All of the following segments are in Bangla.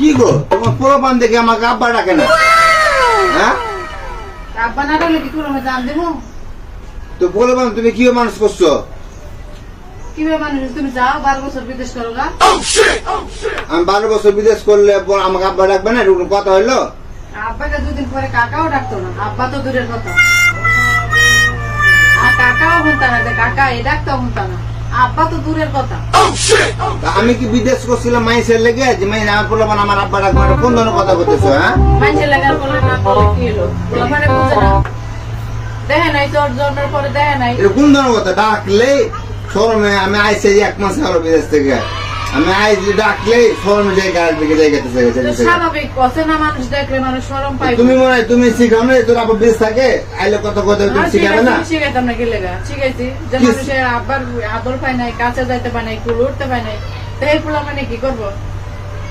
কি গো তোমার পোলাপান দেখে আমাকে আব্বা ডাকে না? হ্যাঁ আব্বা না ডাকলে কি করে আমি জান দেবো? তো পোলাপান তুমি কি মানুষ করছো? কিভাবে মানুষ তুমি যাও 12 বছর বিদেশ করো গা? আমি 12 বছর বিদেশ করলে আমাকে আব্বা ডাকবে না? এরকম কথা হইলো? আব্বাকে দুদিন পরে কাকাও ডাকতো না, আব্বা তো দূরের কথা। আর কাকাও বলতো না যে কাকা এই ডাকতাম বলতো না, আব্বা তো দূরের কথা। তা আমি কি বিদেশ করছিলাম মাইসের লেগে যে মাইন আমার পোলাপান আমার আব্বা ডাকবে না? কোন ধরনের কথা বলতেছো? হ্যাঁ মানুষের লাগার বলে না বলে কি হলো? পোলাপানে বুঝে না, দেখে নাই তোর জন্মের পরে দেখে নাই। এটা কোন ধরনের কথা? ডাকলে শরমে আমি আইসে 1 মাস হলো বিদেশ থেকে, আমি আইসি ডাকলে শরমে জায়গা দিকে জায়গাতে স্বাভাবিক অচেনা মানুষ দেখলে মানুষ শরম পাই। তুমি মনে হয় তুমি শিখাও না তোর আব্বা বিদেশ থাকে আইলে কথা কথা তুমি শিখাবে না? শিখাইতাম না কি লেগা শিখাইছি যে মানুষের আব্বার আদর পায় নাই, কাছে যাইতে পায় নাই, কুল উঠতে পায় নাই, তো এই পোলা মানে কি করবো?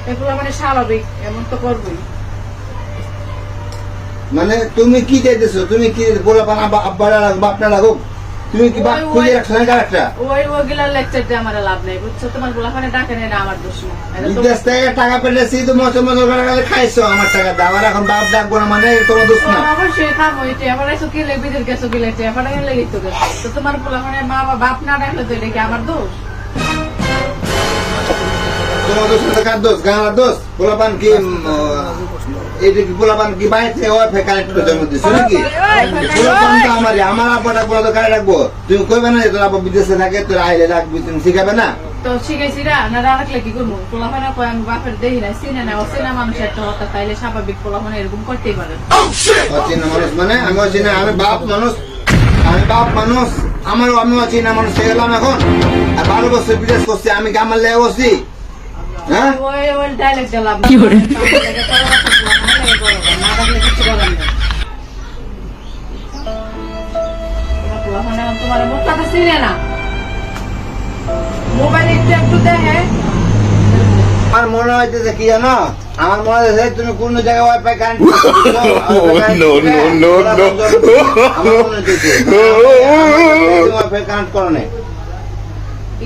এই পোলা মানে স্বাভাবিক এমন তো করবোই। মানে তুমি কি চাইতেছো? তুমি কি পোলাপান আব্বা বাপনা লাগুক? তুমি কি বাপ খুঁজে রাখছো না কারেক্টটা? ওইগুলা লেকচার দিয়ে আমার লাভ নেই, বুঝছো? তোমার পোলাপানে ডাকে নেই না আমার দোষ না। বিদেশ থেকে টাকা পেলেছি তো মচর মচর করে খাইছো আমার টাকা দাও, আর এখন বাপ ডাকবো না মানে তোমার দোষ না। অবশ্যই খাবো, এটা এবার এসো কি লেগে বিদেশ গেছো কি লেগেছে এবার লেগে তো গেছে, তো তোমার পোলাপানে মা বাপ না ডাকলে তো এটা কি আমার দোষ? তোমার দোষ না, কার দোষ? গাঁর দোষ? পোলাপান কি এইটা কি পোলাপান কি বাইরে ওয়াইফাই কানেক্টের জন্য দিছো নাকি? পোলাপান তো আমারই, আমার আব্বাটা পোলা তো কারে রাখবো? তুমি কইবে না যে তোর আব্বা বিদেশে থাকে তোর আইলে রাখবি, তুমি শিখাবে না? তো শিখাইছি না রাখলে কি করবো? পোলাপানে কয় আমি বাপের দেখি না, চিনে না, অচেনা মানুষের একটা কথা, তাইলে স্বাভাবিক পোলাপানে এরকম করতেই পারে। অচেনা মানুষ মানে আমি অচেনা? আমি বাপ মানুষ, আমি বাপ মানুষ, আমারও আমি অচেনা মানুষ হয়ে গেলাম এখন। আর 12 বছর বিদেশ করছি, আমি কি আমার লেগে বসছি? হ্যাঁ ওই ডাইলেক্ট দিলাম কি করে না ডাকলে কিছু করার নেই। পোলাপানে তোমার মুখটা চিনে না, মোবাইল একটু দেখে। আমার মনে হইতেছে কি জানো, আমার মনে হচ্ছে তুমি কোন জায়গায় ওয়াইফাই কানেক্ট ওয়াইফাই কানেক্ট করো না।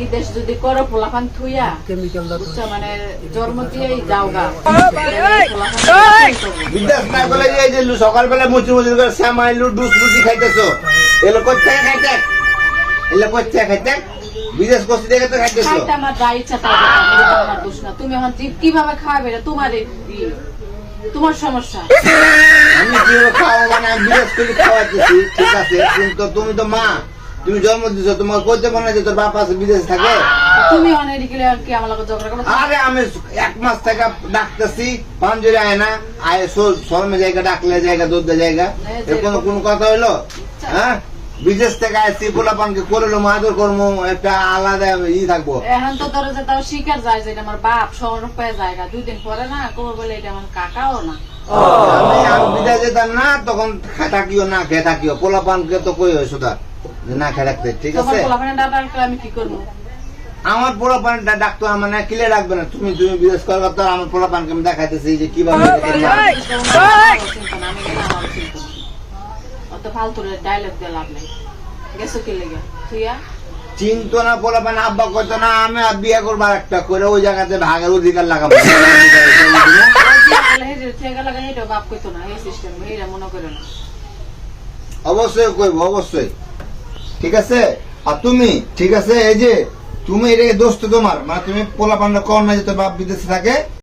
বিদেশ যদি করো পোলাপান থুইয়া মানে জন্ম দিয়েই যাও গা। বিদেশ না করলে এই যে সকালবেলা মুচি মুচি করে শ্যামাইলু ডুস রুটি খাইতেছো, এগুলো কোথায় খাইতে? এগুলো কোথায় খাইতে? বিদেশ করছি দেখে তো খাইতেছো। আমার যা ইচ্ছা তাই আমার দোষ না। তুমি এখন কিভাবে খাওয়াবে এটা তোমার তোমার সমস্যা। আমি কিভাবে খাওয়া মানে আমি বিদেশ করে খাওয়াইতেছি ঠিক আছে, কিন্তু তুমি তো মা, তুমি জন্ম দিছো, তোমার কইতে মনে হয় যে তোর বাপ আছে বিদেশে থাকে? তুমি অনেক গেলে আর কি আমার লগে ঝগড়া করো? আরে আমি 1 মাস থেকে ডাকতেছি, পাঞ্জরে আয় না, আয় শর্মে জায়গা ডাকলে জায়গা দুধ জায়গা, এর কোন কথা হইলো? হ্যাঁ বিদেশ থেকে আসছি পোলাপানকে করলো মাদুর কর্ম একটা আলাদা থাকবো। এখন তো ধরো যে তাও শিকার যায় যে এটা আমার বাপ শহর পেয়ে জায়গা, 2 দিন পরে না কবে বলে এটা আমার কাকাও না। আমি বিদায় যেতাম না তখন থাকিও না খেয়ে থাকিও, পোলাপানকে তো কই হয় সুদা যে না খেয়ে রাখতে, ঠিক আছে? পোলাপানে ডাক্তার আমি কি করবো? আমার পোলাপান ডাক্তার মানে কিলে রাখবে না, তুমি বিদেশ করবে তো আমার পোলাপানকে আমি দেখাইতেছি যে কিভাবে অত ফালতু ডায়লগ দিয়ে লাভ নেই। গেছো কি লেগে তুইয়া চিন্তা না পোলাপান আব্বা কইতো না আমি বিয়ে করবার একটা করে ওই জায়গাতে ভাগের অধিকার লাগাবো। অবশ্যই কইবো, অবশ্যই ঠিক আছে। আর তুমি ঠিক আছে, এই যে তুমি এটাকে দোষ তো তোমার, মানে তুমি পোলাপানটা কর না যে তোর বাপ বিদেশে থাকে।